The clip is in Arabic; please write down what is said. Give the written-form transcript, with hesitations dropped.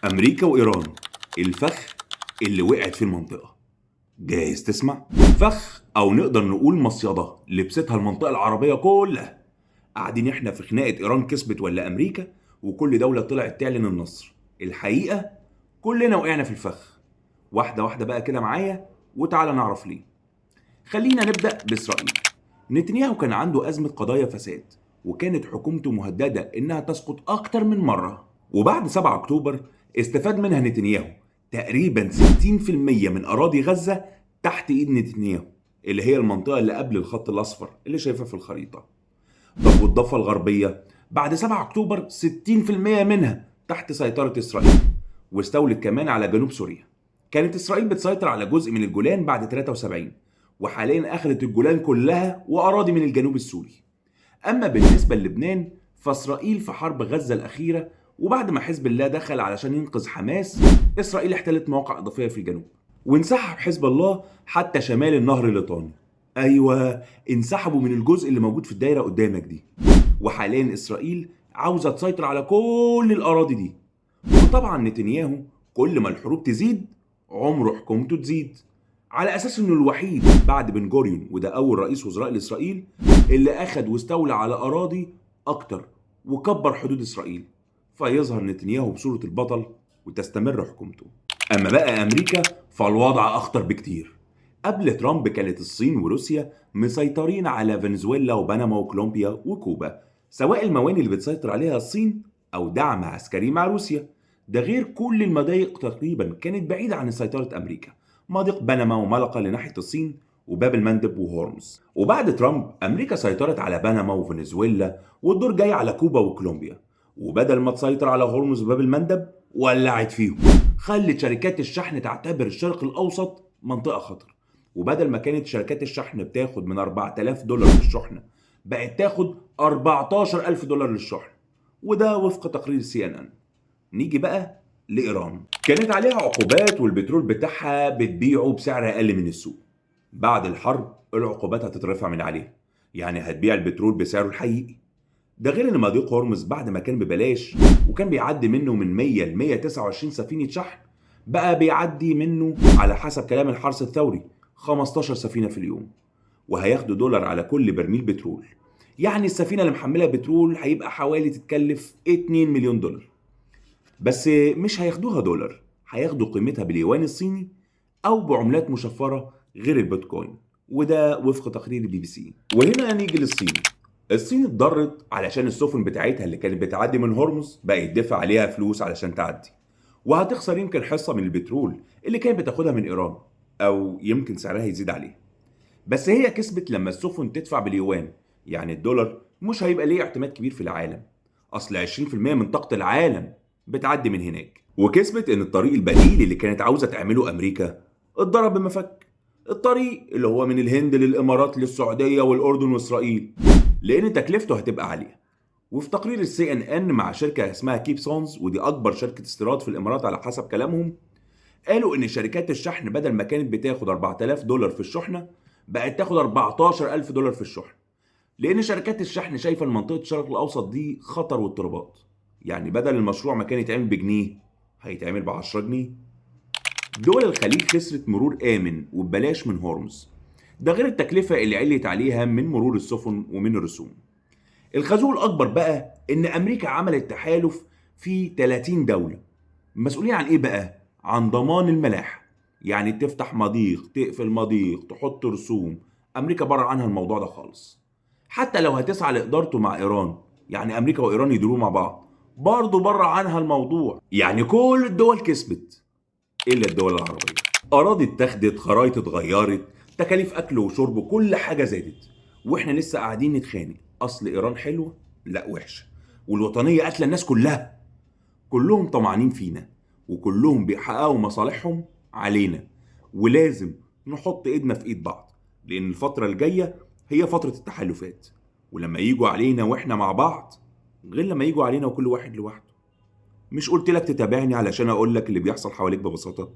أمريكا وإيران، الفخ اللي وقعت في المنطقة. جاهز تسمع؟ فخ أو نقدر نقول مصيدة لبستها المنطقة العربية كلها. قاعدين احنا في خناقة إيران كسبت ولا أمريكا، وكل دولة طلعت تعلن النصر. الحقيقة كلنا وقعنا في الفخ. واحدة واحدة بقى كده معايا وتعالى نعرف ليه. خلينا نبدأ بإسرائيل. نتنياهو كان عنده أزمة قضايا فساد، وكانت حكومته مهددة إنها تسقط أكتر من مرة. وبعد 7 أكتوبر استفاد منها نتنياهو. تقريبا 60% من أراضي غزة تحت إيد نتنياهو، اللي هي المنطقة اللي قبل الخط الأصفر اللي شايفها في الخريطة. طب والضفة الغربية بعد 7 أكتوبر 60% منها تحت سيطرة إسرائيل، واستولت كمان على جنوب سوريا. كانت إسرائيل بتسيطر على جزء من الجولان بعد 73، وحاليا أخذت الجولان كلها وأراضي من الجنوب السوري. أما بالنسبة للبنان فإسرائيل في حرب غزة الأخيرة، وبعد ما حزب الله دخل علشان ينقذ حماس، إسرائيل احتلت مواقع إضافية في الجنوب، وانسحب حزب الله حتى شمال النهر الليطاني. أيوة، انسحبوا من الجزء اللي موجود في الدايرة قدامك دي. وحاليا إسرائيل عاوزة تسيطر على كل الأراضي دي. وطبعا نتنياهو كل ما الحروب تزيد عمره حكومته تزيد، على اساس انه الوحيد بعد بن جوريون، وده اول رئيس وزراء لاسرائيل، اللي اخد واستولى على اراضي اكتر وكبر حدود اسرائيل. فيظهر نتنياهو بصورة البطل وتستمر حكومته. اما بقى امريكا فالوضع اخطر بكتير. قبل ترامب كانت الصين وروسيا مسيطرين على فنزويلا وبنما وكولومبيا وكوبا، سواء الموانئ اللي بتسيطر عليها الصين او دعم عسكري مع روسيا. ده غير كل المضايق تقريبا كانت بعيدة عن سيطرة امريكا، مضيق بنما وملقا لناحية الصين وباب المندب وهورمز. وبعد ترامب امريكا سيطرت على بنما وفنزويلا، والدور جاي على كوبا وكولومبيا. وبدل ما تسيطر على هورمز وباب المندب ولعت فيهم، خلت شركات الشحن تعتبر الشرق الاوسط منطقة خطر. وبدل ما كانت شركات الشحن بتاخد من 4000 دولار للشحنة، بقت تاخد 14000 دولار للشحن، وده وفق تقرير CNN. نيجي بقى لإيران. كانت عليها عقوبات والبترول بتاعها بتبيعه بسعر أقل من السوق. بعد الحرب العقوبات هتترفع من عليها، يعني هتبيع البترول بسعره الحقيقي. ده غير ان مضيق هرمز بعد ما كان ببلاش وكان بيعدي منه من 100 ل 129 سفينة شحن، بقى بيعدي منه على حسب كلام الحرس الثوري 15 سفينة في اليوم، وهياخدوا دولار على كل برميل بترول. يعني السفينة اللي محملة بترول هيبقى حوالي تتكلف 2 مليون دولار. بس مش هياخدوها دولار، هياخدوا قيمتها باليوان الصيني او بعملات مشفرة غير البيتكوين، وده وفق تقرير BBC. وهنا نيجي للصين. الصين اتضرت علشان السفن بتاعتها اللي كانت بتعدي من هرمز بقى يدفع عليها فلوس علشان تعدي، وهتخسر يمكن حصة من البترول اللي كانت بتاخدها من ايران، او يمكن سعرها يزيد عليه. بس هي كسبت لما السفن تدفع باليوان، يعني الدولار مش هيبقى ليه اعتماد كبير في العالم، اصل 20% من طاقة العالم بتعدي من هناك. وكسبت ان الطريق البديل اللي كانت عاوزة تعمله امريكا اتضرب بمفك. الطريق اللي هو من الهند للامارات للسعودية والاردن واسرائيل، لان تكلفته هتبقى عالية. وفي تقرير CNN مع شركة اسمها كيب سونز، ودي اكبر شركة استيراد في الامارات على حسب كلامهم، قالوا ان شركات الشحن بدل ما كانت بتاخد 4000 دولار في الشحنة بقت تاخد 14000 دولار في الشحن، لان شركات الشحن شايفه ان منطقه الشرق الاوسط دي خطر واضطرابات. يعني بدل المشروع ما كان يتعمل بجنيه هيتعمل ب10 جنيه. دول الخليج خسرت مرور امن وببلاش من هورمز، ده غير التكلفه اللي عليت عليها من مرور السفن ومن الرسوم. الخازوق الاكبر بقى ان امريكا عملت تحالف في 30 دوله، مسؤولين عن ايه بقى؟ عن ضمان الملاحه. يعني تفتح مضيق، تقفل مضيق، تحط رسوم، امريكا بره عنها الموضوع ده خالص. حتى لو هتسعى لادارته مع ايران، يعني امريكا وايران يديروه مع بعض، برضه بره عنها الموضوع. يعني كل الدول كسبت الا الدول العربيه. اراضي اتاخدت، خرايط اتغيرت، تكاليف اكل وشرب، كل حاجه زادت، واحنا لسه قاعدين نتخانق اصل ايران حلوه لا وحشه، والوطنيه قاتله الناس كلها. كلهم طمعانين فينا، وكلهم بيحققوا مصالحهم علينا، ولازم نحط ايدنا في ايد بعض، لان الفترة الجاية هي فترة التحالفات، ولما يجوا علينا واحنا مع بعض غير لما يجوا علينا وكل واحد لوحده. مش قلت لك تتابعني علشان اقول لك اللي بيحصل حواليك ببساطة؟